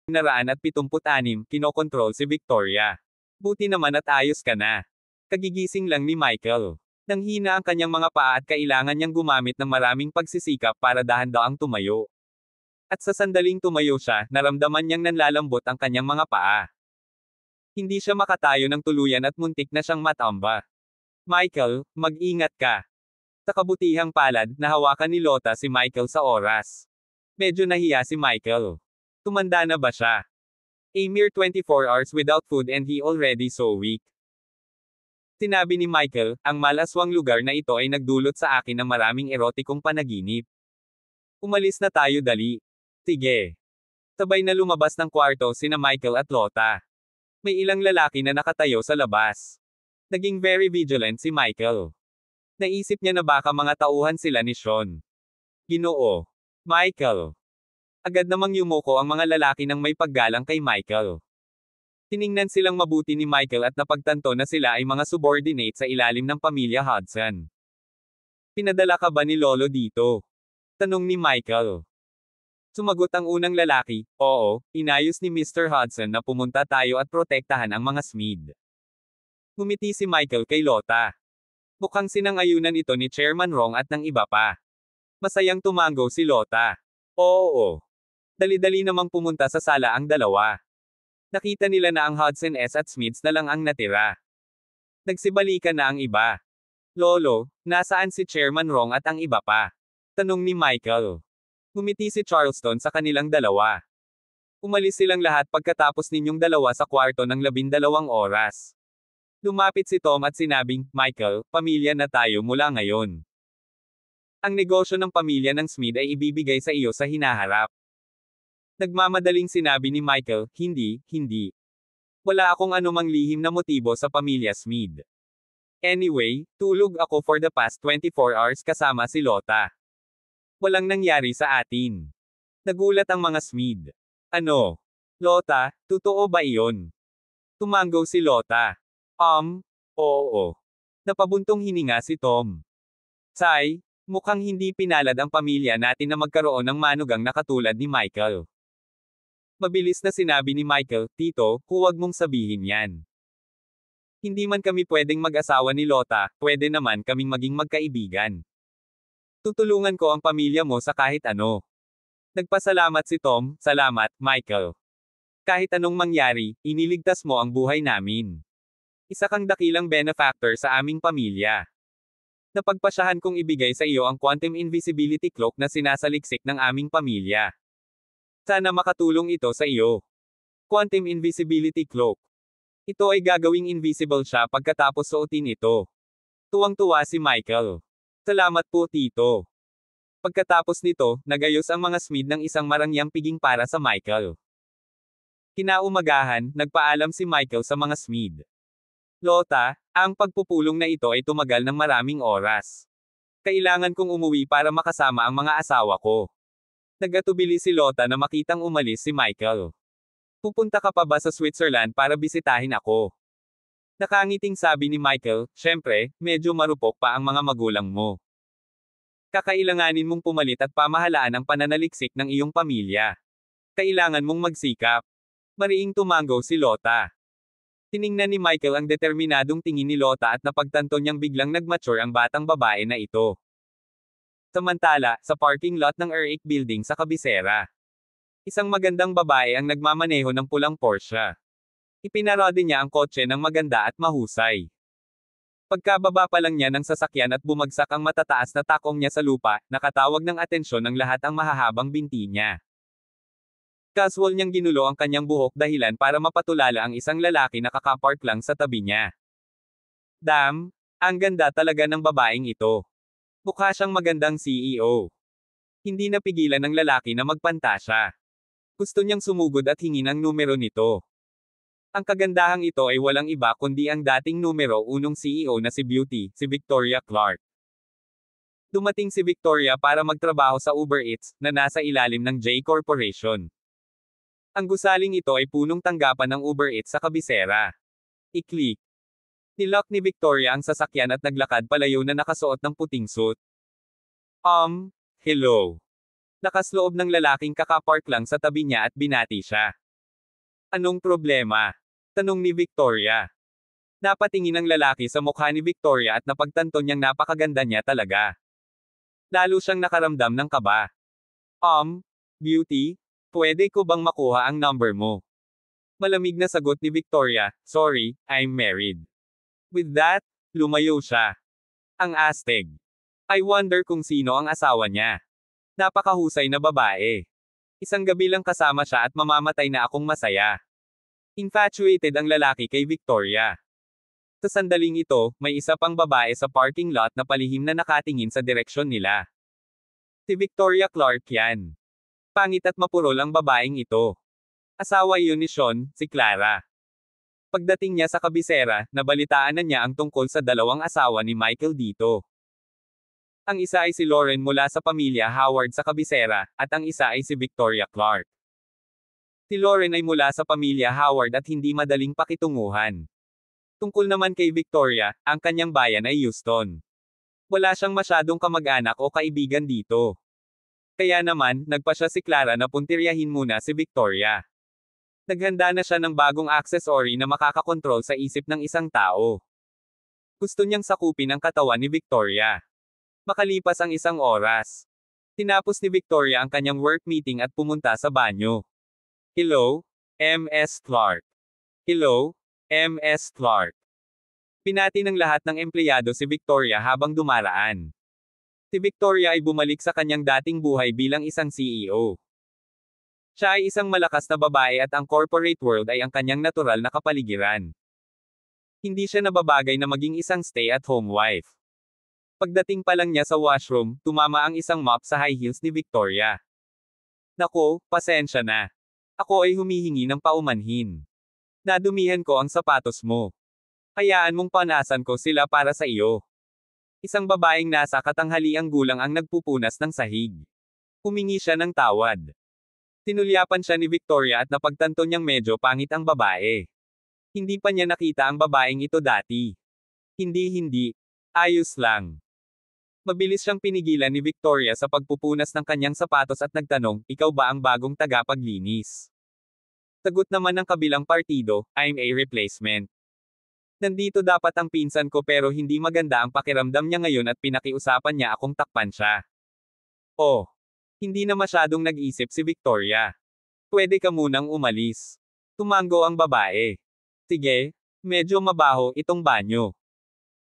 976, kinokontrol si Victoria. Buti naman at ayos ka na. Kagigising lang ni Michael. Nanghina ang kanyang mga paa at kailangan niyang gumamit ng maraming pagsisikap para dahan-daang tumayo. At sa sandaling tumayo siya, naramdaman niyang nanlalambot ang kanyang mga paa. Hindi siya makatayo ng tuluyan at muntik na siyang matamba. Michael, mag-ingat ka. Sa kabutihang palad, nahawakan ni Lota si Michael sa oras. Medyo nahiya si Michael. Tumanda na ba siya? A mere 24 hours without food and he already so weak. Sinabi ni Michael, ang malaswang lugar na ito ay nagdulot sa akin ng maraming erotikong panaginip. Umalis na tayo dali. Sige. Sabay na lumabas ng kwarto sina Michael at Lota. May ilang lalaki na nakatayo sa labas. Naging very vigilant si Michael. Naisip niya na baka mga tauhan sila ni Sean. Ginoo. Michael. Agad namang yumuko ang mga lalaki nang may paggalang kay Michael. Tiningnan silang mabuti ni Michael at napagtanto na sila ay mga subordinate sa ilalim ng pamilya Hudson. Pinadala ka ba ni Lolo dito? Tanong ni Michael. Sumagot ang unang lalaki, oo, inayos ni Mr. Hudson na pumunta tayo at protektahan ang mga Smith. Ngumiti si Michael kay Lota. Mukhang sinang-ayunan ito ni Chairman Rong at ng iba pa. Masayang tumango si Lota. Oo. Dali-dali namang pumunta sa sala ang dalawa. Nakita nila na ang Hudson S at Smiths na lang ang natira. Nagsibalikan na ang iba. Lolo, nasaan si Chairman Rong at ang iba pa? Tanong ni Michael. Ngumiti si Charleston sa kanilang dalawa. Umalis silang lahat pagkatapos ninyong dalawa sa kwarto ng 12 oras. Lumapit si Tom at sinabing, Michael, pamilya na tayo mula ngayon. Ang negosyo ng pamilya ng Smith ay ibibigay sa iyo sa hinaharap. Nagmamadaling sinabi ni Michael, hindi. Wala akong anumang lihim na motibo sa pamilya Smith. Anyway, tulog ako for the past 24 hours kasama si Lota. Walang nangyari sa atin. Nagulat ang mga Smith. Ano? Lota, totoo ba iyon? Tumango si Lota. Oo. Napabuntong hininga si Tom. Say, mukhang hindi pinalad ang pamilya natin na magkaroon ng manugang na katulad ni Michael. Mabilis na sinabi ni Michael, Tito, huwag mong sabihin yan. Hindi man kami pwedeng mag-asawa ni Lota, pwede naman kaming maging magkaibigan. Tutulungan ko ang pamilya mo sa kahit ano. Nagpasalamat si Tom, salamat, Michael. Kahit anong mangyari, iniligtas mo ang buhay namin. Isa kang dakilang benefactor sa aming pamilya. Napagpasyahan kong ibigay sa iyo ang quantum invisibility cloak na sinasaliksik ng aming pamilya. Sana makatulong ito sa iyo. Quantum invisibility cloak. Ito ay gagawing invisible siya pagkatapos suotin ito. Tuwang-tuwa si Michael. Salamat po Tito. Pagkatapos nito, nagayos ang mga Smith ng isang marangyang piging para sa Michael. Kinaumagahan, nagpaalam si Michael sa mga Smith. Lota, ang pagpupulong na ito ay tumagal ng maraming oras. Kailangan kong umuwi para makasama ang mga asawa ko. Nagatubili si Lota na makitang umalis si Michael. Pupunta ka pa ba sa Switzerland para bisitahin ako? Nakangiting sabi ni Michael, syempre, medyo marupok pa ang mga magulang mo. Kakailanganin mong pumalit at pamahalaan ang pananaliksik ng iyong pamilya. Kailangan mong magsikap. Mariing tumango si Lota. Tiningnan ni Michael ang determinadong tingin ni Lota at napagtanto niyang biglang nagmature ang batang babae na ito. Samantala, sa parking lot ng Eric Building sa kabisera. Isang magandang babae ang nagmamaneho ng pulang Porsche. Ipinarody niya ang kotse ng maganda at mahusay. Pagkababa pa lang niya ng sasakyan at bumagsak ang matataas na takong niya sa lupa, nakatawag ng atensyon ng lahat ang mahahabang binti niya. Casual niyang ginulo ang kanyang buhok dahilan para mapatulala ang isang lalaki na kakapark lang sa tabi niya. Damn, ang ganda talaga ng babaeng ito. Mukha siyang magandang CEO. Hindi napigilan ng lalaki na magpantasya. Gusto niyang sumugod at hingin ang numero nito. Ang kagandahang ito ay walang iba kundi ang dating numero 1 CEO na si Beauty, si Victoria Clark. Dumating si Victoria para magtrabaho sa Uber Eats, na nasa ilalim ng J Corporation. Ang gusaling ito ay punong tanggapan ng Uber Eats sa kabisera. I-click. Nilock ni Victoria ang sasakyan at naglakad palayo na nakasuot ng puting suit. Hello. Nakasloob ng lalaking kakapark lang sa tabi niya at binati siya. Anong problema? Tanong ni Victoria. Napatingin ang lalaki sa mukha ni Victoria at napagtanto niyang napakaganda niya talaga. Lalo siyang nakaramdam ng kaba. Beauty, pwede ko bang makuha ang number mo? Malamig na sagot ni Victoria, sorry, I'm married. With that, lumayo siya. Ang astig. I wonder kung sino ang asawa niya. Napakahusay na babae. Isang gabi lang kasama siya at mamamatay na akong masaya. Infatuated ang lalaki kay Victoria. Sa sandaling ito, may isa pang babae sa parking lot na palihim na nakatingin sa direksyon nila. Si Victoria Clark yan. Pangit at mapurol ang babaeng ito. Asawa iyon ni Sean, si Clara. Pagdating niya sa kabisera, nabalitaan na niya ang tungkol sa dalawang asawa ni Michael dito. Ang isa ay si Lauren mula sa pamilya Howard sa kabisera, at ang isa ay si Victoria Clark. Si Lauren ay mula sa pamilya Howard at hindi madaling pakitunguhan. Tungkol naman kay Victoria, ang kanyang bayan ay Houston. Wala siyang masyadong kamag-anak o kaibigan dito. Kaya naman, nagpasya si Clara na puntiryahin muna si Victoria. Naghanda na siya ng bagong accessory na makakakontrol sa isip ng isang tao. Gusto niyang sakupin ang katawan ni Victoria. Makalipas ang isang oras. Tinapos ni Victoria ang kanyang work meeting at pumunta sa banyo. Hello, Ms. Clark. Hello, Ms. Clark. Pinati ng lahat ng empleyado si Victoria habang dumaraan. Si Victoria ay bumalik sa kanyang dating buhay bilang isang CEO. Siya ay isang malakas na babae at ang corporate world ay ang kanyang natural na kapaligiran. Hindi siya nababagay na maging isang stay-at-home wife. Pagdating pa lang niya sa washroom, tumama ang isang mop sa high heels ni Victoria. Nako, pasensya na. Ako ay humihingi ng paumanhin. Nadumihan ko ang sapatos mo. Hayaan mong panasan ko sila para sa iyo. Isang babaeng nasa katanghaliang gulang ang nagpupunas ng sahig. Humingi siya ng tawad. Tinulyapan siya ni Victoria at napagtanto niyang medyo pangit ang babae. Hindi pa niya nakita ang babaeng ito dati. Hindi. Ayos lang. Mabilis siyang pinigilan ni Victoria sa pagpupunas ng kanyang sapatos at nagtanong, ikaw ba ang bagong tagapaglinis? Sagot naman ng kabilang partido, I'm a replacement. Nandito dapat ang pinsan ko pero hindi maganda ang pakiramdam niya ngayon at pinakiusapan niya akong takpan siya. Oh. Hindi na masyadong nag-isip si Victoria. Pwede ka munang umalis. Tumango ang babae. Sige, medyo mabaho itong banyo.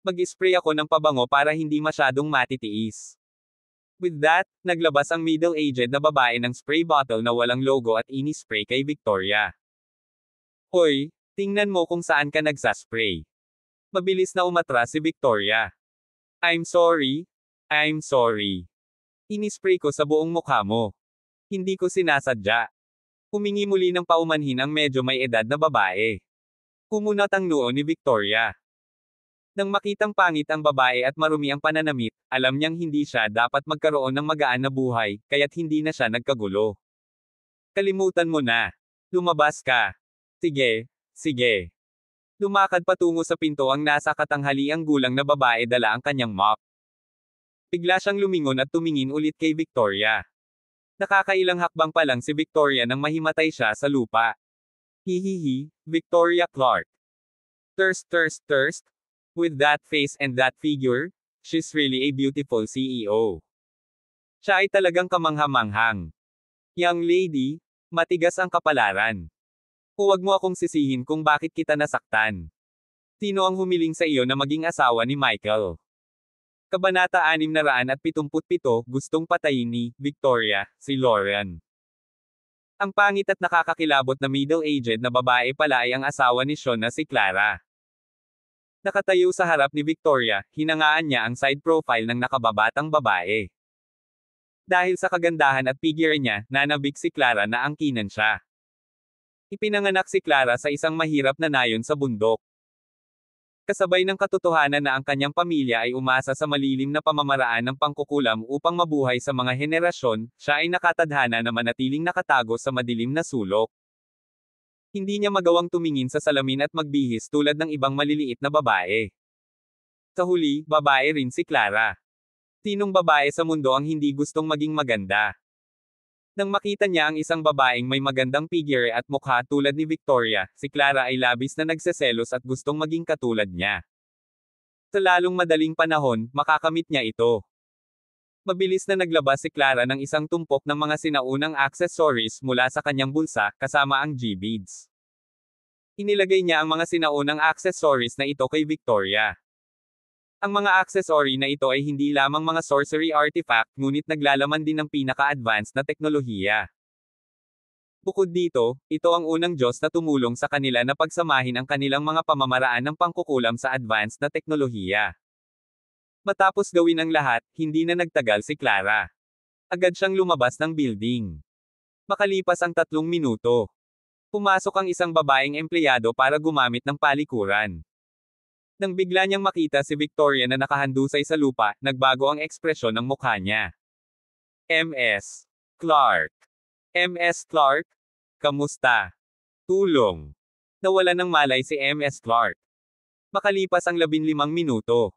Mag-spray ako ng pabango para hindi masyadong matitiis. With that, naglabas ang middle-aged na babae ng spray bottle na walang logo at ini-spray kay Victoria. Hoy, tingnan mo kung saan ka nagsaspray. Mabilis na umatras si Victoria. I'm sorry. Inispray ko sa buong mukha mo. Hindi ko sinasadya. Humingi muli ng paumanhin ang medyo may edad na babae. Kumunat ang noo ni Victoria. Nang makitang pangit ang babae at marumi ang pananamit, alam niyang hindi siya dapat magkaroon ng magaan na buhay, kaya't hindi na siya nagkagulo. Kalimutan mo na. Lumabas ka. Sige. Lumakad patungo sa pinto ang nasa katanghaliang gulang na babae dala ang kanyang mop. Bigla siyang lumingon at tumingin ulit kay Victoria. Nakakailang hakbang pa lang si Victoria nang mahimatay siya sa lupa. Hihihi, Victoria Clark. Thirst. With that face and that figure, she's really a beautiful CEO. Siya ay talagang kamangha-manghang. Young lady, matigas ang kapalaran. Huwag mo akong sisihin kung bakit kita nasaktan. Sino ang humiling sa iyo na maging asawa ni Michael? Kabanata 677, gustong patayin ni Victoria, si Lauren. Ang pangit at nakakakilabot na middle-aged na babae pala ay ang asawa ni Sean na si Clara. Nakatayo sa harap ni Victoria, hinangaan niya ang side profile ng nakababatang babae. Dahil sa kagandahan at figure niya, nanabik si Clara na angkinan siya. Ipinanganak si Clara sa isang mahirap na nayon sa bundok. Kasabay ng katotohanan na ang kanyang pamilya ay umasa sa malilim na pamamaraan ng pangkukulam upang mabuhay sa mga henerasyon, siya ay nakatadhana na manatiling nakatago sa madilim na sulok. Hindi niya magawang tumingin sa salamin at magbihis tulad ng ibang maliliit na babae. Sa huli, babae rin si Clara. Sinong babae sa mundo ang hindi gustong maging maganda? Nang makita niya ang isang babaeng may magandang figure at mukha tulad ni Victoria, si Clara ay labis na nagseselos at gustong maging katulad niya. Sa lalong madaling panahon, makakamit niya ito. Mabilis na naglabas si Clara ng isang tumpok ng mga sinaunang accessories mula sa kanyang bulsa, kasama ang G-beads. Inilagay niya ang mga sinaunang accessories na ito kay Victoria. Ang mga accessory na ito ay hindi lamang mga sorcery artifact, ngunit naglalaman din ng pinaka-advanced na teknolohiya. Bukod dito, ito ang unang Diyos na tumulong sa kanila na pagsamahin ang kanilang mga pamamaraan ng pangkukulam sa advanced na teknolohiya. Matapos gawin ang lahat, hindi na nagtagal si Clara. Agad siyang lumabas ng building. Makalipas ang 3 minuto, pumasok ang isang babaeng empleyado para gumamit ng palikuran. Nang bigla niyang makita si Victoria na nakahandusay sa lupa, nagbago ang ekspresyon ng mukha niya. Ms. Clark. Ms. Clark? Kamusta? Tulong. Nawala ng malay si Ms. Clark. Makalipas ang 15 minuto.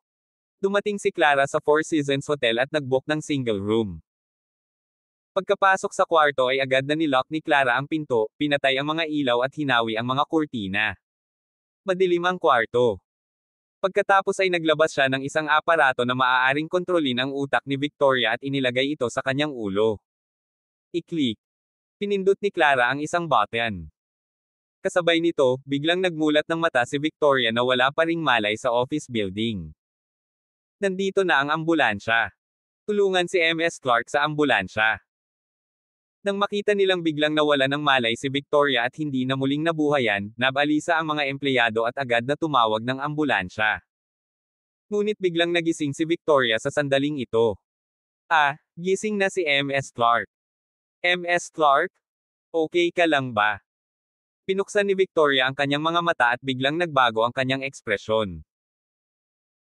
Dumating si Clara sa Four Seasons Hotel at nag-book ng single room. Pagkapasok sa kwarto ay agad na nilock ni Clara ang pinto, pinatay ang mga ilaw at hinawi ang mga kurtina. Madilim ang kwarto. Pagkatapos ay naglabas siya ng isang aparato na maaaring kontrolin ang utak ni Victoria at inilagay ito sa kanyang ulo. I-click. Pinindot ni Clara ang isang button. Kasabay nito, biglang nagmulat ng mata si Victoria na wala pa ring malay sa office building. Nandito na ang ambulansya. Tulungan si Ms. Clark sa ambulansya. Nang makita nilang biglang nawala ng malay si Victoria at hindi na muling nabuhayan, nabalisa ang mga empleyado at agad na tumawag ng ambulansya. Ngunit biglang nagising si Victoria sa sandaling ito. Gising na si Ms. Clark. Ms. Clark? Okay ka lang ba? Pinuksan ni Victoria ang kanyang mga mata at biglang nagbago ang kanyang ekspresyon.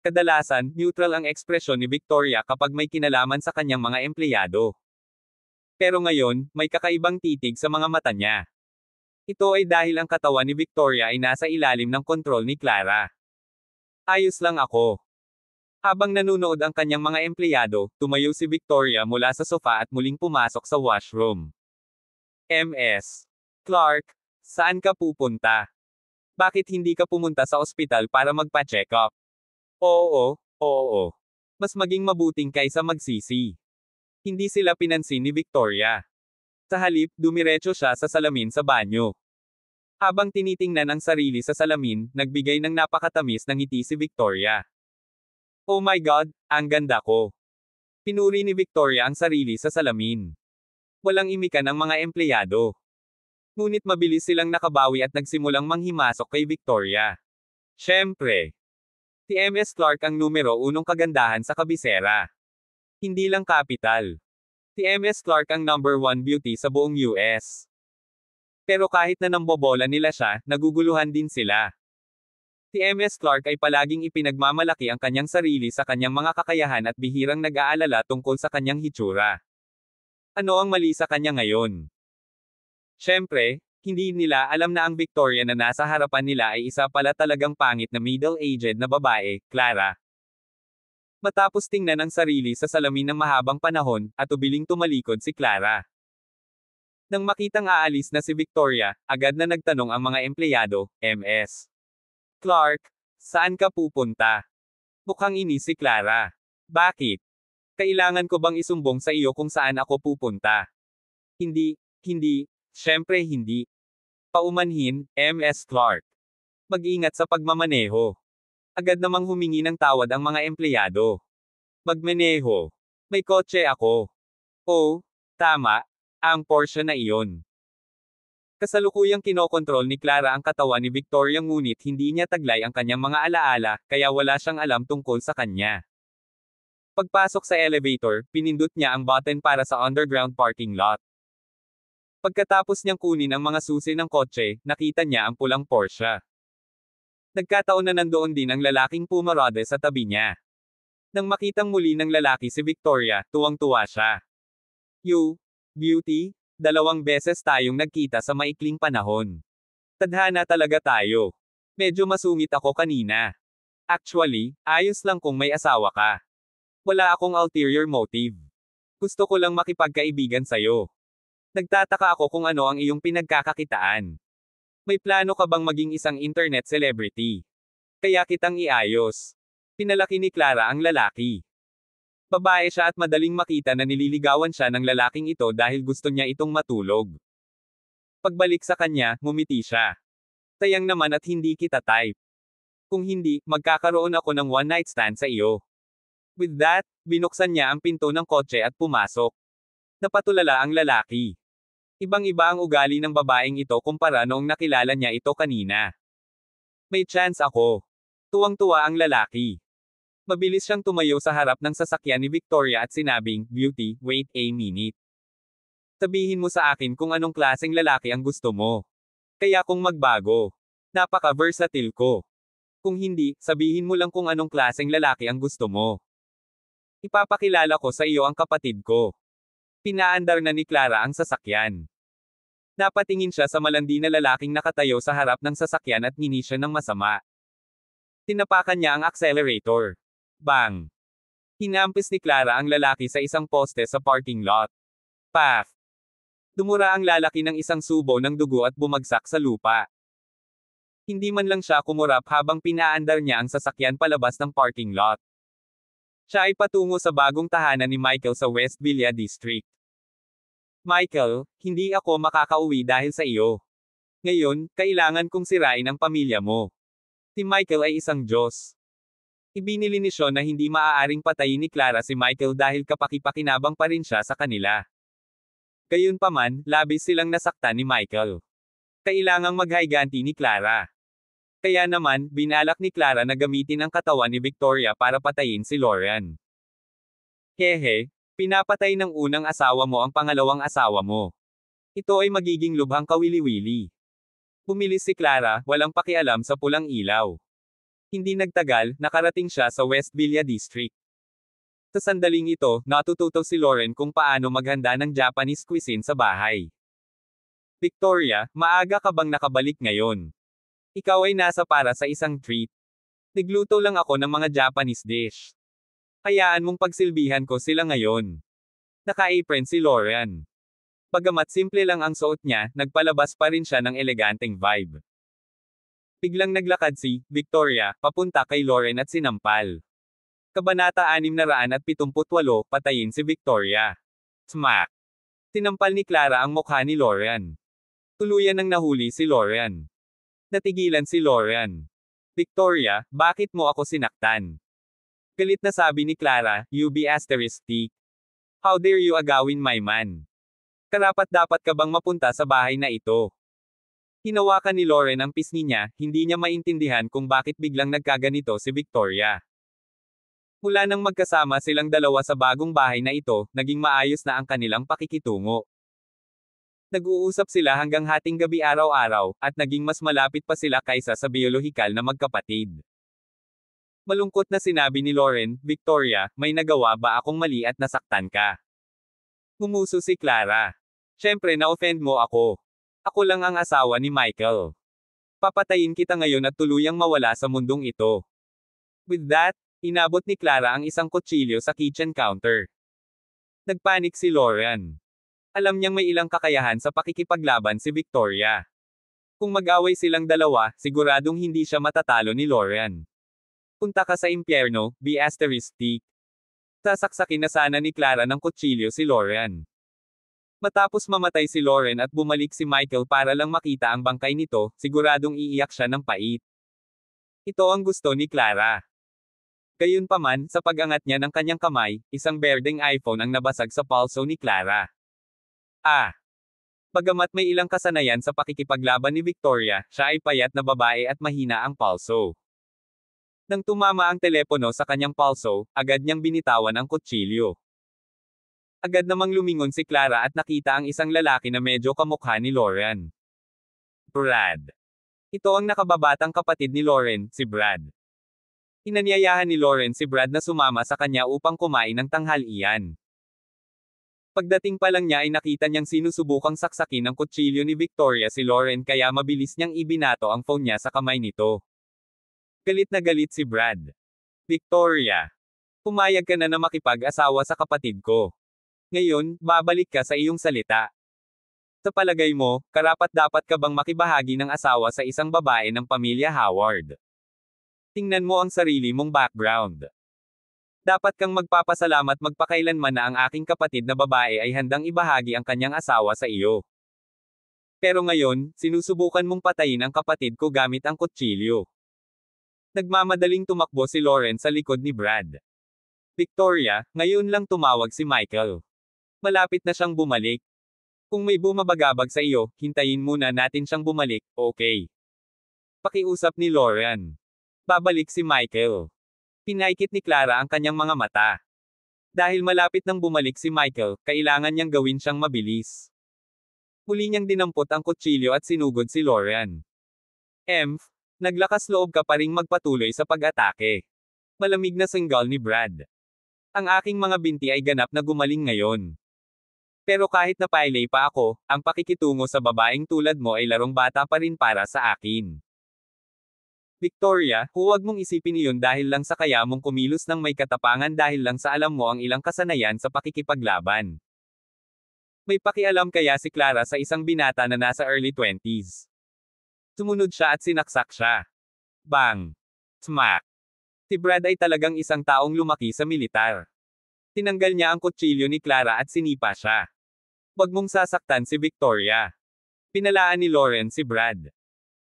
Kadalasan, neutral ang ekspresyon ni Victoria kapag may kinalaman sa kanyang mga empleyado. Pero ngayon, may kakaibang titig sa mga mata niya. Ito ay dahil ang katawan ni Victoria ay nasa ilalim ng kontrol ni Clara. Ayos lang ako. Habang nanunood ang kanyang mga empleyado, tumayo si Victoria mula sa sofa at muling pumasok sa washroom. Ms. Clark, saan ka pupunta? Bakit hindi ka pumunta sa ospital para magpa-check up? Oo. Mas maging mabuting kaysa magsisi. Hindi sila pinansin ni Victoria. Sa halip, dumiretso siya sa salamin sa banyo. Habang tinitingnan ang sarili sa salamin, nagbigay ng napakatamis ng ngiti si Victoria. Oh my God, ang ganda ko. Pinuri ni Victoria ang sarili sa salamin. Walang imikan ang mga empleyado. Ngunit mabilis silang nakabawi at nagsimulang manghimasok kay Victoria. Siyempre, si Ms. Clark ang numero 1 kagandahan sa kabisera. Hindi lang kapital. Si Ms. Clark ang number 1 beauty sa buong US. Pero kahit na nambobola nila siya, naguguluhan din sila. Si Ms. Clark ay palaging ipinagmamalaki ang kanyang sarili sa kanyang mga kakayahan at bihirang nag-aalala tungkol sa kanyang hitsura. Ano ang mali sa kanya ngayon? Siyempre, hindi nila alam na ang Victoria na nasa harapan nila ay isa pala talagang pangit na middle-aged na babae, Clara. Matapos tingnan ang sarili sa salamin ng mahabang panahon, at ubiling tumalikod si Clara. Nang makitang aalis na si Victoria, agad na nagtanong ang mga empleyado, Ms. Clark, saan ka pupunta? Mukhang inis si Clara. Bakit? Kailangan ko bang isumbong sa iyo kung saan ako pupunta? Hindi, syempre hindi. Paumanhin, Ms. Clark. Mag-ingat sa pagmamaneho. Agad namang humingi ng tawad ang mga empleyado. Magmaneho. May kotse ako. Oh, tama, ang Porsche na iyon. Kasalukuyang kinokontrol ni Clara ang katawan ni Victoria ngunit hindi niya taglay ang kanyang mga alaala, kaya wala siyang alam tungkol sa kanya. Pagpasok sa elevator, pinindot niya ang button para sa underground parking lot. Pagkatapos niyang kunin ang mga susi ng kotse, nakita niya ang pulang Porsche. Nagkataon na nandoon din ang lalaking pumarada sa tabi niya. Nang makitang muli ng lalaki si Victoria, tuwang-tuwa siya. You, beauty, 2 beses tayong nagkita sa maikling panahon. Tadhana talaga tayo. Medyo masungit ako kanina. Actually, ayos lang kung may asawa ka. Wala akong ulterior motive. Gusto ko lang makipagkaibigan sa'yo. Nagtataka ako kung ano ang iyong pinagkakakitaan. May plano ka bang maging isang internet celebrity? Kaya kitang iayos. Pinalaki ni Clara ang lalaki. Babae siya at madaling makita na nililigawan siya ng lalaking ito dahil gusto niya itong matulog. Pagbalik sa kanya, ngumiti siya. Sayang naman at hindi kita type. Kung hindi, magkakaroon ako ng one night stand sa iyo. With that, binuksan niya ang pinto ng kotse at pumasok. Napatulala ang lalaki. Ibang-iba ang ugali ng babaeng ito kumpara noong nakilala niya ito kanina. May chance ako. Tuwang-tuwa ang lalaki. Mabilis siyang tumayo sa harap ng sasakyan ni Victoria at sinabing, "Beauty, wait a minute. Sabihin mo sa akin kung anong klaseng lalaki ang gusto mo. Kaya kung magbago. Napaka-versatile ko. Kung hindi, sabihin mo lang kung anong klaseng lalaki ang gusto mo. Ipapakilala ko sa iyo ang kapatid ko." Pinaandar na ni Clara ang sasakyan. Napatingin siya sa malandi na lalaking nakatayo sa harap ng sasakyan at ngini siya ng masama. Tinapakan niya ang accelerator. Bang! Hinampis ni Clara ang lalaki sa isang poste sa parking lot. Paf! Dumura ang lalaki ng isang subo ng dugo at bumagsak sa lupa. Hindi man lang siya kumurap habang pinaandar niya ang sasakyan palabas ng parking lot. Siya ay patungo sa bagong tahanan ni Michael sa West Villa District. Michael, hindi ako makakauwi dahil sa iyo. Ngayon, kailangan kong sirain ang pamilya mo. Si Michael ay isang Diyos. Ibinili ni Sean na hindi maaaring patayin ni Clara si Michael dahil kapakipakinabang pa rin siya sa kanila. Gayunpaman, labis silang nasaktan ni Michael. Kailangang maghiganti ni Clara. Kaya naman, binalak ni Clara na gamitin ang katawan ni Victoria para patayin si Lauren. Hehe, pinapatay ng unang asawa mo ang pangalawang asawa mo. Ito ay magiging lubhang kawili-wili. Bumilis si Clara, walang pakialam sa pulang ilaw. Hindi nagtagal, nakarating siya sa West Villa District. Sa sandaling ito, natututo si Lauren kung paano maghanda ng Japanese cuisine sa bahay. Victoria, maaga ka bang nakabalik ngayon? Ikaw ay nasa para sa isang treat. Nagluto lang ako ng mga Japanese dish. Hayaan mong pagsilbihan ko sila ngayon. Naka-apron si Lauren. Bagamat simple lang ang suot niya, nagpalabas pa rin siya ng eleganteng vibe. Biglang naglakad si Victoria papunta kay Lauren at sinampal. Kabanata 678, patayin si Victoria. Smack! Sinampal ni Clara ang mukha ni Lauren. Tuluyan nang nahuli si Lauren. Natigilan si Lauren. Victoria, bakit mo ako sinaktan? Galit na sabi ni Clara, "You be asterisk T. How dare you agawin my man? Karapat-dapat ka bang mapunta sa bahay na ito?" Hinawakan ni Lauren ang pisngi niya, hindi niya maintindihan kung bakit biglang nagkaganito si Victoria. Mula nang magkasama silang dalawa sa bagong bahay na ito, naging maayos na ang kanilang pakikitungo. Nag-uusap sila hanggang hating gabi araw-araw, at naging mas malapit pa sila kaysa sa biolohikal na magkapatid. Malungkot na sinabi ni Lauren, "Victoria, may nagawa ba akong mali at nasaktan ka?" Ngumuso si Clara. "Siyempre na-offend mo ako. Ako lang ang asawa ni Michael. Papatayin kita ngayon at tuluyang mawala sa mundong ito." With that, inabot ni Clara ang isang kutsilyo sa kitchen counter. Nagpanik si Lauren. Alam niyang may ilang kakayahan sa pakikipaglaban si Victoria. Kung mag-away silang dalawa, siguradong hindi siya matatalo ni Lauren. Punta ka sa impyerno, be asterisk T. Sasaksakin na sana ni Clara ng kutsilyo si Lauren. Matapos mamatay si Lauren at bumalik si Michael para lang makita ang bangkay nito, siguradong iiyak siya ng pait. Ito ang gusto ni Clara. Gayunpaman, sa pag-angat niya ng kanyang kamay, isang berdeng iPhone ang nabasag sa palso ni Clara. Bagamat may ilang kasanayan sa pakikipaglaban ni Victoria, siya ay payat na babae at mahina ang palso. Nang tumama ang telepono sa kanyang palso, agad niyang binitawan ang kutsilyo. Agad namang lumingon si Clara at nakita ang isang lalaki na medyo kamukha ni Lauren. Brad. Ito ang nakababatang kapatid ni Lauren, si Brad. Inanyayahan ni Lauren si Brad na sumama sa kanya upang kumain ng tanghalian. Pagdating pa lang niya ay nakita niyang sinusubukang saksakin ng kutsilyo ni Victoria si Lauren kaya mabilis niyang ibinato ang phone niya sa kamay nito. Galit na galit si Brad. "Victoria, pumayag ka na makipag-asawa sa kapatid ko. Ngayon, babalik ka sa iyong salita. Sa palagay mo, karapat-dapat ka bang makibahagi ng asawa sa isang babae ng pamilya Howard? Tingnan mo ang sarili mong background. Dapat kang magpapasalamat magpakailanman na ang aking kapatid na babae ay handang ibahagi ang kanyang asawa sa iyo. Pero ngayon, sinusubukan mong patayin ang kapatid ko gamit ang kutsilyo. Nagmamadaling tumakbo si Lauren sa likod ni Brad. Victoria, ngayon lang tumawag si Michael. Malapit na siyang bumalik. Kung may bumabagabag sa iyo, hintayin muna natin siyang bumalik, okay? Pakiusap ni Lauren. Babalik si Michael. Pinaikit ni Clara ang kanyang mga mata. Dahil malapit nang bumalik si Michael, kailangan niyang gawin siyang mabilis. Muli niyang dinampot ang kutsilyo at sinugod si Lauren. Naglakas loob ka pa ring magpatuloy sa pag-atake. Malamig na singgal ni Brad. Ang aking mga binti ay ganap na gumaling ngayon. Pero kahit napailay pa ako, ang pakikitungo sa babaeng tulad mo ay larong bata pa rin para sa akin. Victoria, huwag mong isipin iyon dahil lang sa kaya mong kumilos ng may katapangan dahil lang sa alam mo ang ilang kasanayan sa pakikipaglaban. May pakialam kaya si Clara sa isang binata na nasa early 20s. Sumunod siya at sinaksak siya. Bang! Smack! Si Brad ay talagang isang taong lumaki sa militar. Tinanggal niya ang kutsilyo ni Clara at sinipa siya. Huwag mong sasaktan si Victoria. Pinalaan ni Lauren si Brad.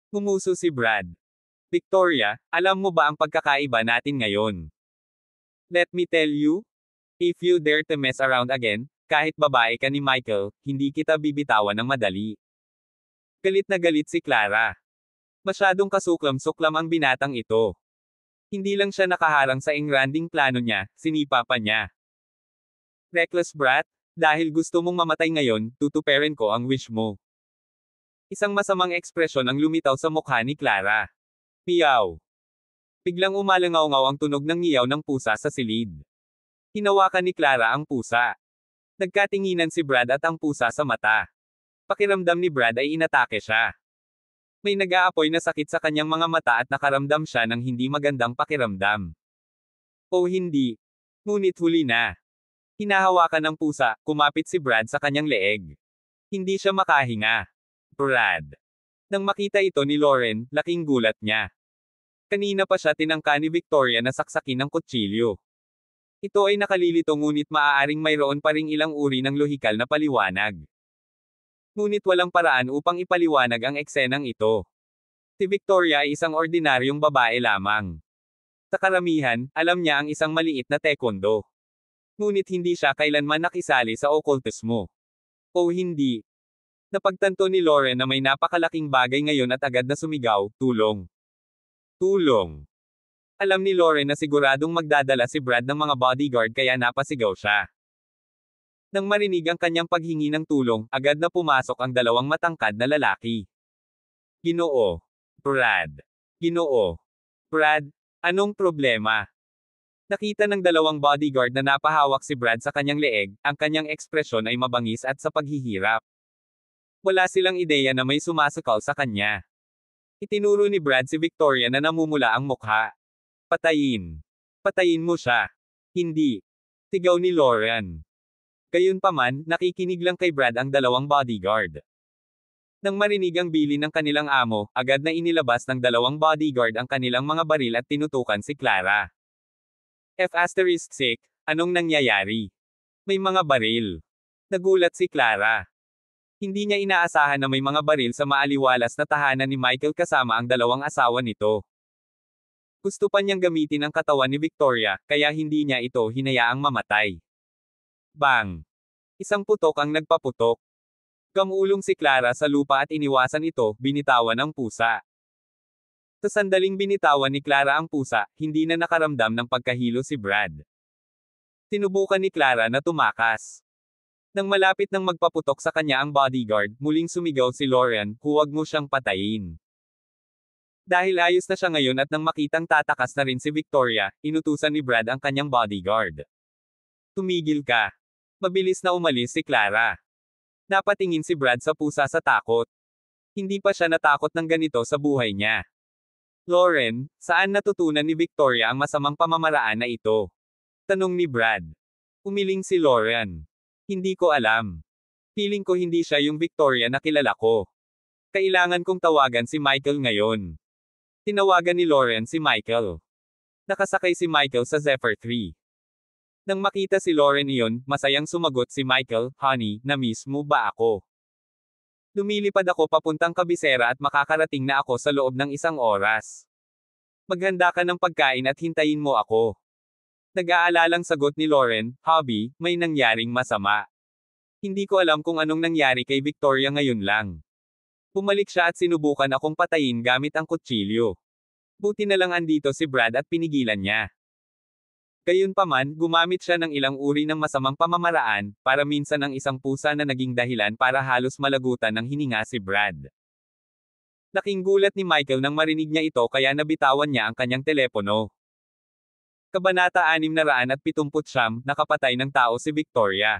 Ngumuso si Brad. Victoria, alam mo ba ang pagkakaiba natin ngayon? Let me tell you, if you dare to mess around again, kahit babae ka ni Michael, hindi kita bibitawan ng madali. Galit na galit si Clara. Masyadong kasuklam-suklam ang binatang ito. Hindi lang siya nakaharang sa engranding plano niya, sinipa pa niya. Reckless brat, dahil gusto mong mamatay ngayon, tutuperin ko ang wish mo. Isang masamang ekspresyon ang lumitaw sa mukha ni Clara. Piyaw. Biglang umalangaw-ngaw ang tunog ng ngiyaw ng pusa sa silid. Hinawakan ni Clara ang pusa. Nagkatinginan si Brad at ang pusa sa mata. Pakiramdam ni Brad ay inatake siya. May nag-aapoy na sakit sa kanyang mga mata at nakaramdam siya ng hindi magandang pakiramdam. O hindi. Ngunit huli na. Hinahawakan ng pusa, kumapit si Brad sa kanyang leeg. Hindi siya makahinga. Brad. Nang makita ito ni Lauren, laking gulat niya. Kanina pa siya tinangka ni Victoria na saksakin ng kutsilyo. Ito ay nakalilito ngunit maaaring mayroon pa ring ilang uri ng lohikal na paliwanag. Ngunit walang paraan upang ipaliwanag ang eksenang ito. Si Victoria ay isang ordinaryong babae lamang. Sa karamihan, alam niya ang isang maliit na taekwondo. Ngunit hindi siya kailanman nakisali sa okultismo. O hindi. Napagtanto ni Lauren na may napakalaking bagay ngayon at agad na sumigaw, tulong. Tulong. Alam ni Lauren na siguradong magdadala si Brad ng mga bodyguard kaya napasigaw siya. Nang marinig ang kanyang paghingi ng tulong, agad na pumasok ang dalawang matangkad na lalaki. Ginoo. Brad. Ginoo. Brad, anong problema? Nakita ng dalawang bodyguard na napahawak si Brad sa kanyang leeg, ang kanyang ekspresyon ay mabangis at sa paghihirap. Wala silang ideya na may sumasakal sa kanya. Itinuro ni Brad si Victoria na namumula ang mukha. Patayin. Patayin mo siya. Hindi. Sigaw ni Lauren. Gayunpaman, nakikinig lang kay Brad ang dalawang bodyguard. Nang marinig ang bili ng kanilang amo, agad na inilabas ng dalawang bodyguard ang kanilang mga baril at tinutukan si Clara. F***, anong nangyayari? May mga baril. Nagulat si Clara. Hindi niya inaasahan na may mga baril sa maaliwalas na tahanan ni Michael kasama ang dalawang asawa nito. Gusto pa niyang gamitin ang katawan ni Victoria, kaya hindi niya ito hinayaang mamatay. Bang! Isang putok ang nagpaputok. Gamulong si Clara sa lupa at iniwasan ito, binitawan ang pusa. Sa sandaling binitawan ni Clara ang pusa, hindi na nakaramdam ng pagkahilo si Brad. Sinubukan ni Clara na tumakas. Nang malapit nang magpaputok sa kanya ang bodyguard, muling sumigaw si Lauren, huwag mo siyang patayin. Dahil ayos na siya ngayon at nang makitang tatakas na rin si Victoria, inutusan ni Brad ang kanyang bodyguard. Tumigil ka. Mabilis na umalis si Clara. Napatingin si Brad sa pusa sa takot. Hindi pa siya natakot ng ganito sa buhay niya. Lauren, saan natutunan ni Victoria ang masamang pamamaraan na ito? Tanong ni Brad. Umiling si Lauren. Hindi ko alam. Feeling ko hindi siya yung Victoria na kilala ko. Kailangan kong tawagan si Michael ngayon. Tinawagan ni Lauren si Michael. Nakasakay si Michael sa Zephyr 3. Nang makita si Lauren iyon, masayang sumagot si Michael, "Honey, na-miss mo ba ako?" Lumilipad ako papuntang kabisera at makakarating na ako sa loob ng 1 oras. Maghanda ka ng pagkain at hintayin mo ako. Nag-aalalang sagot ni Lauren, "Hubby, may nangyaring masama. Hindi ko alam kung anong nangyari kay Victoria ngayon lang. Bumalik siya at sinubukan akong patayin gamit ang kutsilyo. Buti na lang andito si Brad at pinigilan niya." Gayunpaman, gumamit siya ng ilang uri ng masamang pamamaraan, para minsan ang isang pusa na naging dahilan para halos malagutan ng hininga si Brad. Laking gulat ni Michael nang marinig niya ito kaya nabitawan niya ang kanyang telepono. Kabanata 679, nakapatay ng tao si Victoria.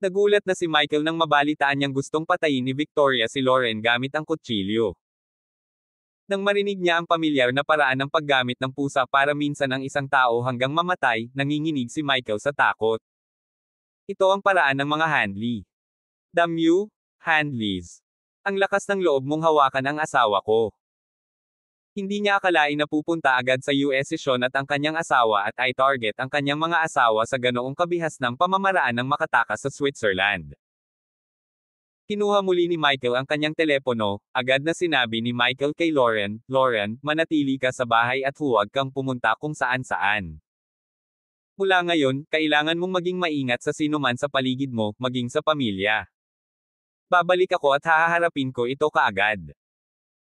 Nagulat na si Michael nang mabalitaan niyang gustong patayin ni Victoria si Lauren gamit ang kutsilyo. Nang marinig niya ang pamilyar na paraan ng paggamit ng pusa para minsan ang isang tao hanggang mamatay, nanginginig si Michael sa takot. Ito ang paraan ng mga Handley. "Damn you, Handleys. Ang lakas ng loob mong hawakan ang asawa ko." Hindi niya akalain na pupunta agad sa US si Sean at ang kanyang asawa at i-target ang kanyang mga asawa sa ganoong kabihas ng pamamaraan ng makatakas sa Switzerland. Kinuha muli ni Michael ang kanyang telepono, agad na sinabi ni Michael kay Lauren, "Lauren, manatili ka sa bahay at huwag kang pumunta kung saan-saan. Mula ngayon, kailangan mong maging maingat sa sino man sa paligid mo, maging sa pamilya. Babalik ako at haharapin ko ito kaagad."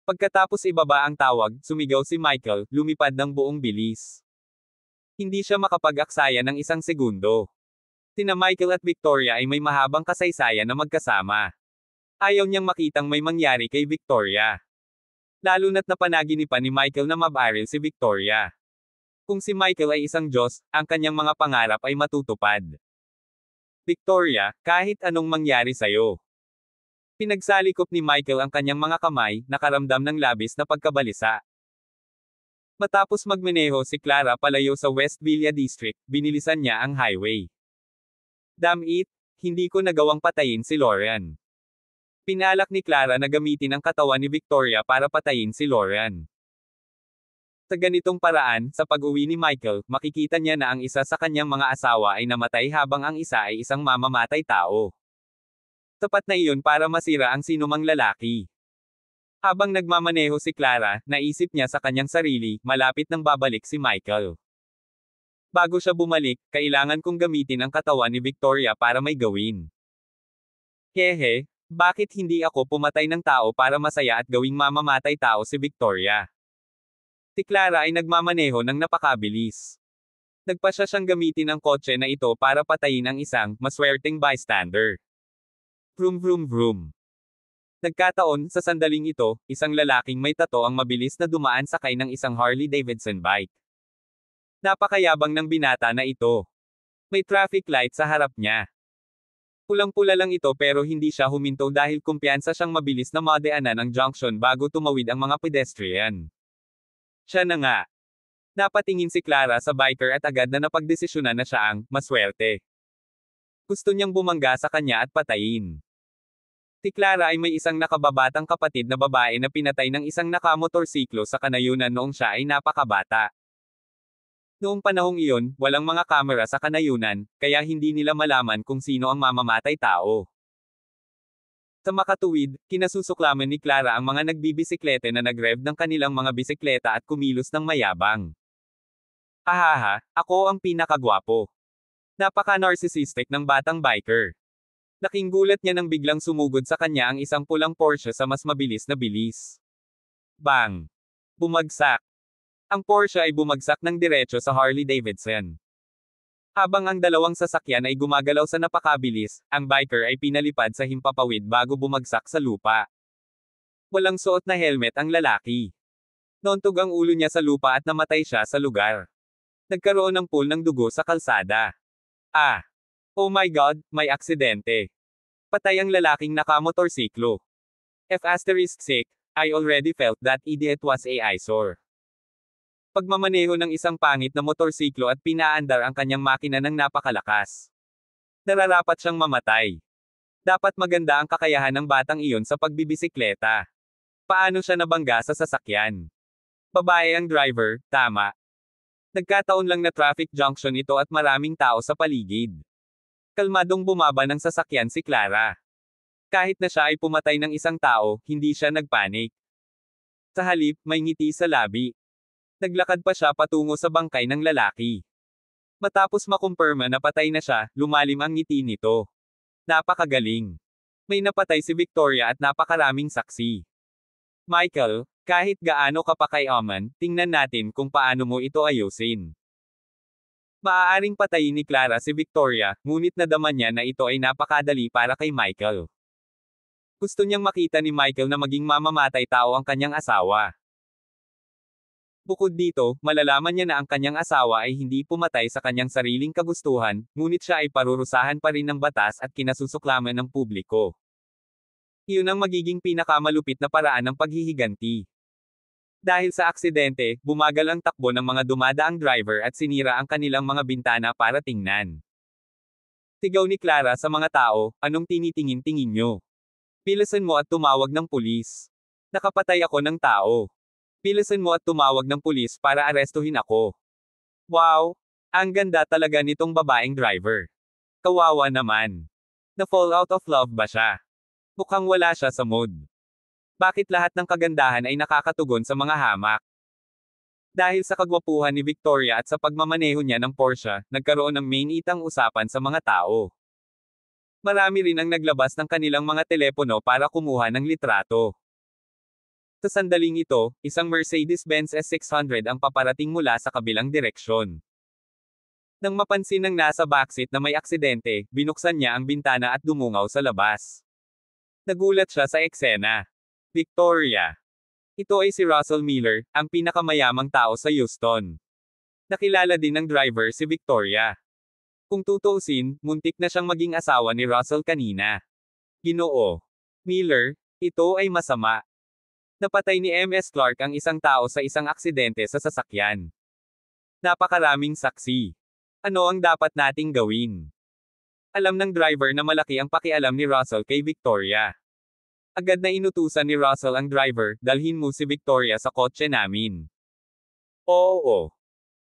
Pagkatapos ibaba ang tawag, sumigaw si Michael, lumipad ng buong bilis. Hindi siya makapag-aksaya ng 1 segundo. Sina Michael at Victoria ay may mahabang kasaysayan na magkasama. Ayaw niyang makitang may mangyari kay Victoria. Lalo na't napanaginipan ni Michael na mabaril si Victoria. Kung si Michael ay isang Diyos, ang kanyang mga pangarap ay matutupad. "Victoria, kahit anong mangyari sa'yo." Pinagsalikop ni Michael ang kanyang mga kamay, nakaramdam ng labis na pagkabalisa. Matapos magmaneho si Clara palayo sa West Villa District, binilisan niya ang highway. "Damn it, hindi ko nagawang patayin si Lauren." Pinalak ni Clara na gamitin ang katawan ni Victoria para patayin si Lauren. Sa ganitong paraan, sa pag-uwi ni Michael, makikita niya na ang isa sa kanyang mga asawa ay namatay habang ang isa ay isang mamamatay tao. Tapat na iyon para masira ang sinumang lalaki. Habang nagmamaneho si Clara, naisip niya sa kanyang sarili, malapit nang babalik si Michael. Bago siya bumalik, kailangan kong gamitin ang katawan ni Victoria para may gawin. Hehe, bakit hindi ako pumatay ng tao para masaya at gawing mamamatay tao si Victoria? Si Clara ay nagmamaneho ng napakabilis. Nagpasya siyang gamitin ang kotse na ito para patayin ang isang maswerteng bystander. Vroom vroom vroom. Nagkataon, sa sandaling ito, isang lalaking may tato ang mabilis na dumaan sakay ng isang Harley Davidson bike. Napakayabang ng binata na ito. May traffic light sa harap niya. Pulang-pula lang ito pero hindi siya huminto dahil kumpiyansa siyang mabilis na madaanan ang junction bago tumawid ang mga pedestrian. Siya na nga. Napatingin si Clara sa biker at agad na napagdesisyonan na siya ang maswerte. Gusto niyang bumangga sa kanya at patayin. Si Clara ay may isang nakababatang kapatid na babae na pinatay ng isang nakamotorsiklo sa kanayunan noong siya ay napakabata. Noong panahong iyon, walang mga kamera sa kanayunan, kaya hindi nila malaman kung sino ang mamamatay tao. Sa makatuwid, kinasusuklaman ni Clara ang mga nagbibisiklete na nag-rev ng kanilang mga bisikleta at kumilos ng mayabang. "Hahaha, ako ang pinakagwapo." Napaka-narcissistic ng batang biker. Laking gulat niya nang biglang sumugod sa kanya ang isang pulang Porsche sa mas mabilis na bilis. Bang! Bumagsak. Ang Porsche ay bumagsak ng diretso sa Harley Davidson. Habang ang dalawang sasakyan ay gumagalaw sa napakabilis, ang biker ay pinalipad sa himpapawid bago bumagsak sa lupa. Walang suot na helmet ang lalaki. Nauntog ang ulo niya sa lupa at namatay siya sa lugar. Nagkaroon ng pool ng dugo sa kalsada. Ah! Oh my God, may aksidente. Patay ang lalaking nakamotorsiklo. F***, I already felt that idiot was a eyesore. Pagmamaneho ng isang pangit na motorsiklo at pinaandar ang kanyang makina ng napakalakas. Nararapat siyang mamatay. Dapat maganda ang kakayahan ng batang iyon sa pagbibisikleta. Paano siya nabangga sa sasakyan? Babae ang driver, tama. Nagkataon lang na traffic junction ito at maraming tao sa paligid. Kalmadong bumaba ng sasakyan si Clara. Kahit na siya ay pumatay ng isang tao, hindi siya nagpanik. Sa halip, may ngiti sa labi. Naglakad pa siya patungo sa bangkay ng lalaki. Matapos makumpirma na patay na siya, lumalim ang ngiti nito. Napakagaling. May napatay si Victoria at napakaraming saksi. Michael, kahit gaano ka pa kayaman, tingnan natin kung paano mo ito ayusin. Maaaring patayin ni Clara si Victoria, ngunit nadama niya na ito ay napakadali para kay Michael. Gusto niyang makita ni Michael na maging mamamatay tao ang kanyang asawa. Bukod dito, malalaman niya na ang kanyang asawa ay hindi pumatay sa kanyang sariling kagustuhan, ngunit siya ay parurusahan pa rin ng batas at kinasusuklaman ng publiko. Iyon ang magiging pinakamalupit na paraan ng paghihiganti. Dahil sa aksidente, bumagal ang takbo ng mga dumadaang driver at sinira ang kanilang mga bintana para tingnan. Sigaw ni Clara sa mga tao, anong tinitingin-tingin nyo? Bilisan mo at tumawag ng pulis. Nakapatay ako ng tao. Bilisan mo at tumawag ng pulis para arestuhin ako. Wow! Ang ganda talaga nitong babaeng driver. Kawawa naman. Na-fall out of love ba siya? Mukhang wala siya sa mood. Bakit lahat ng kagandahan ay nakakatugon sa mga hamak? Dahil sa kagwapuhan ni Victoria at sa pagmamaneho niya ng Porsche, nagkaroon ng mainiitang usapan sa mga tao. Marami rin ang naglabas ng kanilang mga telepono para kumuha ng litrato. Sa sandaling ito, isang Mercedes-Benz S600 ang paparating mula sa kabilang direksyon. Nang mapansin ng nasa backseat na may aksidente, binuksan niya ang bintana at dumungaw sa labas. Nagulat siya sa eksena. Victoria. Ito ay si Russell Miller, ang pinakamayamang tao sa Houston. Nakilala din ng driver si Victoria. Kung tutuusin, muntik na siyang maging asawa ni Russell kanina. Ginoo. Miller, ito ay masama. Napatay ni MS Clark ang isang tao sa isang aksidente sa sasakyan. Napakaraming saksi. Ano ang dapat nating gawin? Alam ng driver na malaki ang pakialam ni Russell kay Victoria. Agad na inutusan ni Russell ang driver, dalhin mo si Victoria sa kotse namin. Oo.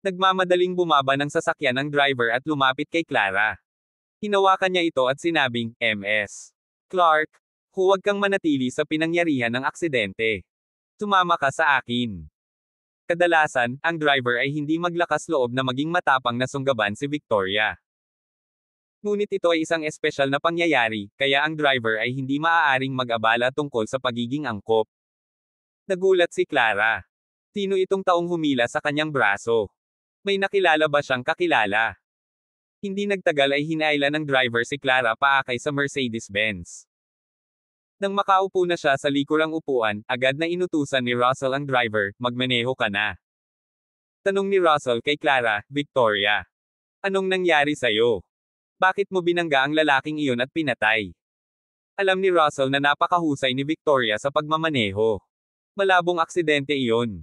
Nagmamadaling bumaba ng sasakyan ang driver at lumapit kay Clara. Hinawakan niya ito at sinabing, MS Clark, huwag kang manatili sa pinangyarihan ng aksidente. Sumama ka sa akin. Kadalasan, ang driver ay hindi maglakas loob na maging matapang na sunggaban si Victoria. Ngunit ito ay isang espesyal na pangyayari, kaya ang driver ay hindi maaaring mag-abala tungkol sa pagiging angkop. Nagulat si Clara. Sino itong taong humila sa kanyang braso? May nakilala ba siyang kakilala? Hindi nagtagal ay hinaila ng driver si Clara paakay sa Mercedes-Benz. Nang makaupo na siya sa likurang upuan, agad na inutusan ni Russell ang driver, magmaneho ka na. Tanong ni Russell kay Clara, Victoria. Anong nangyari sa'yo? Bakit mo binangga ang lalaking iyon at pinatay? Alam ni Russell na napakahusay ni Victoria sa pagmamaneho. Malabong aksidente iyon.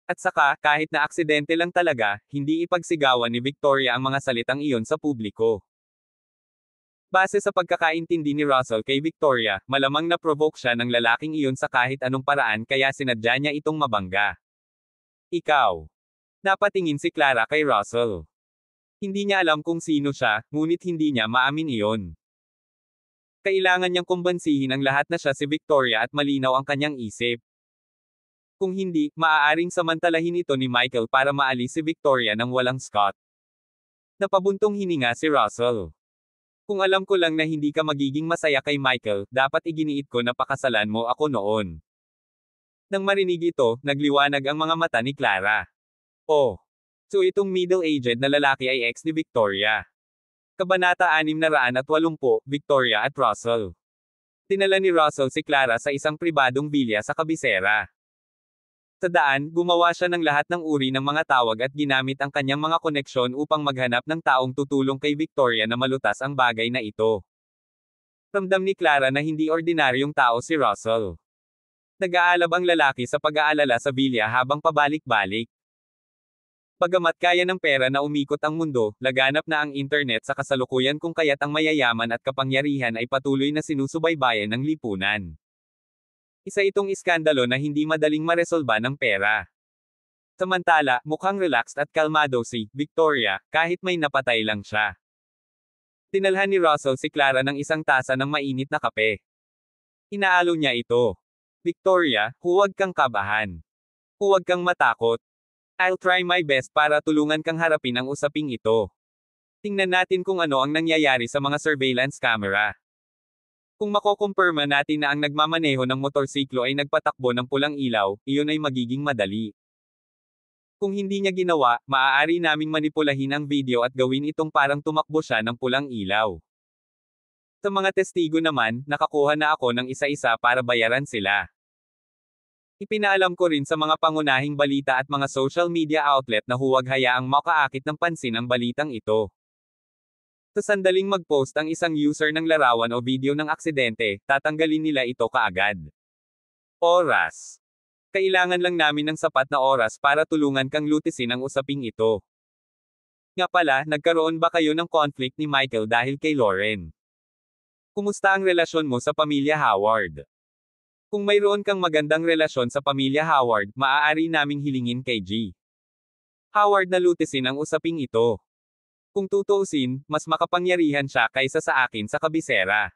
At saka, kahit na aksidente lang talaga, hindi ipagsigawan ni Victoria ang mga salitang iyon sa publiko. Base sa pagkakaintindi ni Russell kay Victoria, malamang na-provoke siya ng lalaking iyon sa kahit anong paraan kaya sinadya niya itong mabangga. Ikaw. Napatingin si Clara kay Russell. Hindi niya alam kung sino siya, ngunit hindi niya maamin iyon. Kailangan niyang kumbansihin ang lahat na siya si Victoria at malinaw ang kanyang isip. Kung hindi, maaaring samantalahin ito ni Michael para maalis si Victoria nang walang Scott. Napabuntong hininga si Russell. Kung alam ko lang na hindi ka magiging masaya kay Michael, dapat iginiit ko na pakasalan mo ako noon. Nang marinig ito, nagliwanag ang mga mata ni Clara. Oh. So itong middle-aged na lalaki ay ex ni Victoria. Kabanata 680, Victoria at Russell. Tinala ni Russell si Clara sa isang pribadong bilya sa kabisera. Sa daan, gumawa siya ng lahat ng uri ng mga tawag at ginamit ang kanyang mga koneksyon upang maghanap ng taong tutulong kay Victoria na malutas ang bagay na ito. Ramdam ni Clara na hindi ordinaryong tao si Russell. Nag-aalab ang lalaki sa pag-aalala sa bilya habang pabalik-balik. Bagamat kaya ng pera na umikot ang mundo, laganap na ang internet sa kasalukuyan kung kaya't ang mayayaman at kapangyarihan ay patuloy na sinusubaybayan ng lipunan. Isa itong iskandalo na hindi madaling maresolba ng pera. Samantala, mukhang relaxed at kalmado si Victoria, kahit may napatay lang siya. Dinalhan ni Russell si Clara ng isang tasa ng mainit na kape. Inaalo niya ito. Victoria, huwag kang kabahan. Huwag kang matakot. I'll try my best para tulungan kang harapin ang usaping ito. Tingnan natin kung ano ang nangyayari sa mga surveillance camera. Kung makokumpirma natin na ang nagmamaneho ng motorsiklo ay nagpatakbo ng pulang ilaw, iyon ay magiging madali. Kung hindi niya ginawa, maaari naming manipulahin ang video at gawin itong parang tumakbo siya ng pulang ilaw. Sa mga testigo naman, nakakuha na ako ng isa-isa para bayaran sila. Ipinaalam ko rin sa mga pangunahing balita at mga social media outlet na huwag hayaang makaakit ng pansin ang balitang ito. Sa sandaling mag-post ang isang user ng larawan o video ng aksidente, tatanggalin nila ito kaagad. Oras. Kailangan lang namin ng sapat na oras para tulungan kang lutisin ang usaping ito. Nga pala, nagkaroon ba kayo ng conflict ni Michael dahil kay Lauren? Kumusta ang relasyon mo sa pamilya Howard? Kung mayroon kang magandang relasyon sa pamilya Howard, maaari naming hilingin kay G. Howard na lutisin ang usaping ito. Kung tutuusin, mas makapangyarihan siya kaysa sa akin sa kabisera.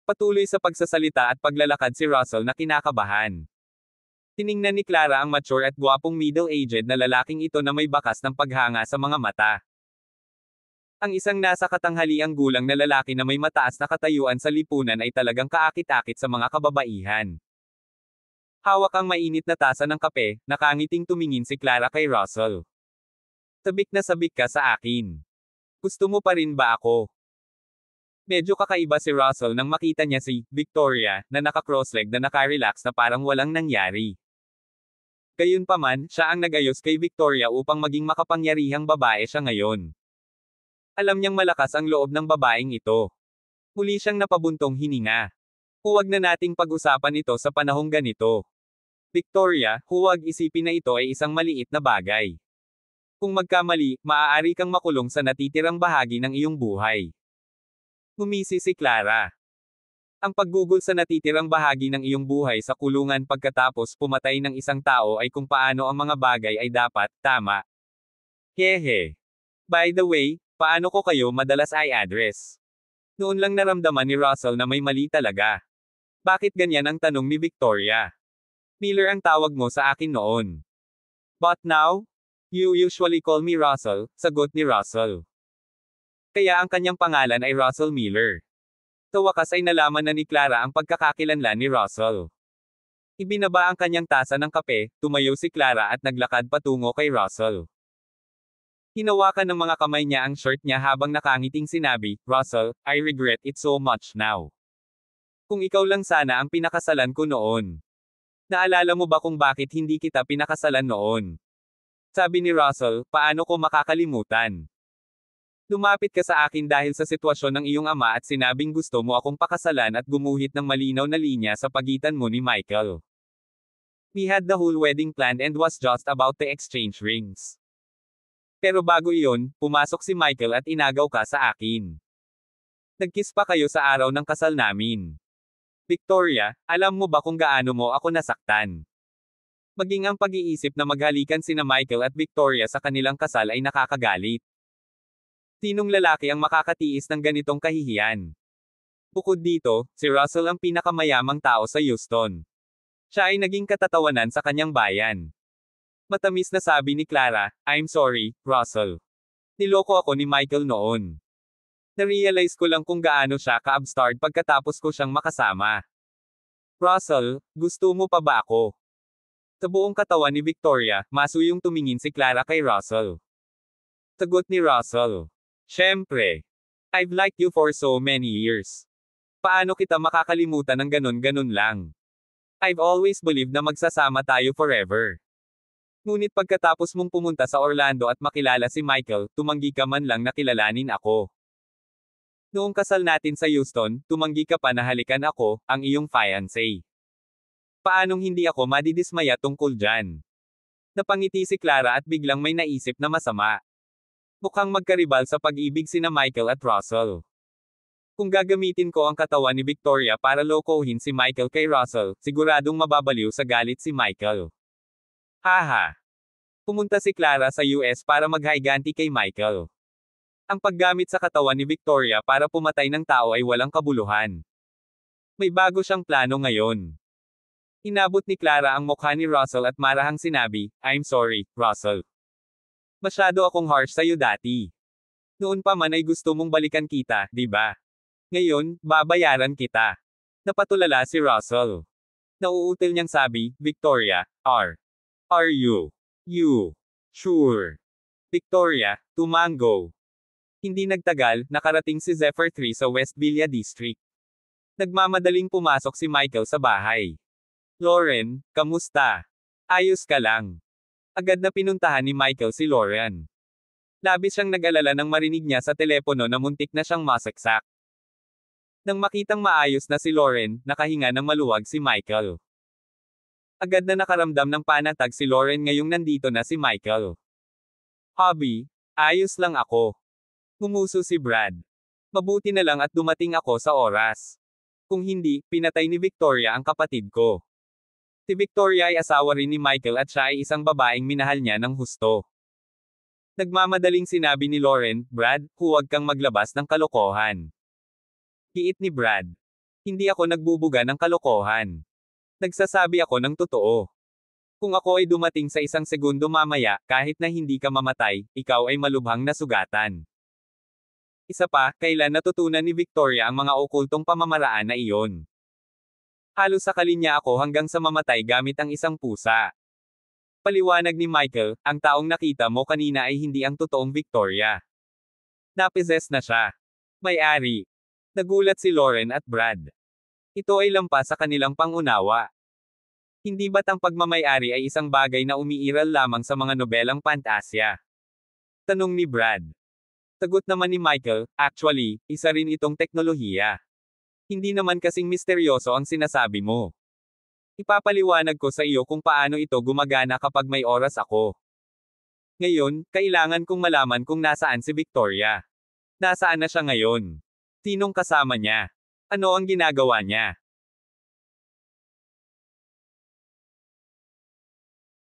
Patuloy sa pagsasalita at paglalakad si Russell na kinakabahan. Tiningnan ni Clara ang mature at gwapong middle-aged na lalaking ito na may bakas ng paghanga sa mga mata. Ang isang nasa katanghaliang gulang na lalaki na may mataas na katayuan sa lipunan ay talagang kaakit-akit sa mga kababaihan. Hawak ang mainit na tasa ng kape, nakangiting tumingin si Clara kay Russell. Sabik na sabik ka sa akin. Gusto mo pa rin ba ako? Medyo kakaiba si Russell nang makita niya si Victoria, na naka-crossleg na naka-relax na parang walang nangyari. Gayunpaman, siya ang nagayos kay Victoria upang maging makapangyarihang babae siya ngayon. Alam niyang malakas ang loob ng babaeng ito. Muli siyang napabuntong hininga. Huwag na nating pag-usapan ito sa panahong ganito. Victoria, huwag isipin na ito ay isang maliit na bagay. Kung magkamali, maaari kang makulong sa natitirang bahagi ng iyong buhay. Ngumisi si Clara. Ang paggugol sa natitirang bahagi ng iyong buhay sa kulungan pagkatapos pumatay ng isang tao ay kung paano ang mga bagay ay dapat, tama. Hehe. By the way, paano ko kayo madalas ay address? Noon lang naramdaman ni Russell na may mali talaga. Bakit ganyan ang tanong ni Victoria? Miller ang tawag mo sa akin noon. But now? You usually call me Russell, sagot ni Russell. Kaya ang kanyang pangalan ay Russell Miller. Sa wakas ay nalaman na ni Clara ang pagkakakilanlan ni Russell. Ibinaba ang kanyang tasa ng kape, tumayo si Clara at naglakad patungo kay Russell. Hinawakan ng mga kamay niya ang shirt niya habang nakangiting sinabi, Russell, I regret it so much now. Kung ikaw lang sana ang pinakasalan ko noon. Naalala mo ba kung bakit hindi kita pinakasalan noon? Sabi ni Russell, paano ko makakalimutan? Lumapit ka sa akin dahil sa sitwasyon ng iyong ama at sinabing gusto mo akong pakasalan at gumuhit ng malinaw na linya sa pagitan mo ni Michael. We had the whole wedding planned and was just about to exchange rings. Pero bago iyon, pumasok si Michael at inagaw ka sa akin. Nagkiss pa kayo sa araw ng kasal namin. Victoria, alam mo ba kung gaano mo ako nasaktan? Maging ang pag-iisip na maghalikan sina Michael at Victoria sa kanilang kasal ay nakakagalit. Sinong lalaki ang makakatiis ng ganitong kahihiyan? Bukod dito, si Russell ang pinakamayamang tao sa Houston. Siya ay naging katatawanan sa kanyang bayan. Matamis na sabi ni Clara, I'm sorry, Russell. Niloko ako ni Michael noon. Narealize ko lang kung gaano siya ka-abstard pagkatapos ko siyang makasama. Russell, gusto mo pa ba ako? Sa buong katawan ni Victoria, masuyong tumingin si Clara kay Russell. Sagot ni Russell. Siyempre. I've liked you for so many years. Paano kita makakalimutan ng ganun-ganun lang? I've always believed na magsasama tayo forever. Ngunit pagkatapos mong pumunta sa Orlando at makilala si Michael, tumanggi ka man lang na kilalanin ako. Noong kasal natin sa Houston, tumanggi ka pa na halikan ako, ang iyong fiancé. Paanong hindi ako madidismaya tungkol dyan? Napangiti si Clara at biglang may naisip na masama. Mukhang magkaribal sa pag-ibig sina Michael at Russell. Kung gagamitin ko ang katawan ni Victoria para lokohin si Michael kay Russell, siguradong mababaliw sa galit si Michael. Haha. Pumunta si Clara sa US para maghiganti kay Michael. Ang paggamit sa katawan ni Victoria para pumatay ng tao ay walang kabuluhan. May bago siyang plano ngayon. Inabot ni Clara ang mukha ni Russell at marahang sinabi, "I'm sorry, Russell. Masyado akong harsh sa'yo dati. Noon pa man ay gusto mong balikan kita, di ba? Ngayon, babayaran kita." Napatulala si Russell. Nauutil niyang sabi, "Victoria, are you sure?" Victoria, tumango. Hindi nagtagal, nakarating si Zephyr 3 sa West Villa District. Nagmamadaling pumasok si Michael sa bahay. "Lauren, kamusta? Ayos ka lang?" Agad na pinuntahan ni Michael si Lauren. Labis siyang nag-alala nang marinig niya sa telepono na muntik na siyang masaksak. Nang makitang maayos na si Lauren, nakahinga ng maluwag si Michael. Agad na nakaramdam ng panatag si Lauren ngayong nandito na si Michael. "Hubby, ayos lang ako." Ngumuso si Brad. "Mabuti na lang at dumating ako sa oras. Kung hindi, pinatay ni Victoria ang kapatid ko." Si Victoria ay asawa rin ni Michael at siya ay isang babaeng minahal niya ng husto. Nagmamadaling sinabi ni Lauren, "Brad, huwag kang maglabas ng kalokohan." Giit ni Brad. "Hindi ako nagbubuga ng kalokohan. Nagsasabi ako ng totoo. Kung ako ay dumating sa isang segundo mamaya, kahit na hindi ka mamatay, ikaw ay malubhang nasugatan." Isa pa, kailan natutunan ni Victoria ang mga okultong pamamaraan na iyon? "Halos sakalin niya ako hanggang sa mamatay gamit ang isang pusa." Paliwanag ni Michael, "Ang taong nakita mo kanina ay hindi ang totoong Victoria. Napizes na siya." May-ari. Nagulat si Lauren at Brad. Ito ay lampas sa kanilang pangunawa. Hindi ba't ang pagmamay-ari ay isang bagay na umiiral lamang sa mga nobelang pantasya? Tanong ni Brad. Sagot naman ni Michael, "Actually, isa rin itong teknolohiya. Hindi naman kasing misteryoso ang sinasabi mo. Ipapaliwanag ko sa iyo kung paano ito gumagana kapag may oras ako. Ngayon, kailangan kong malaman kung nasaan si Victoria. Nasaan na siya ngayon? Sinong kasama niya? Ano ang ginagawa niya?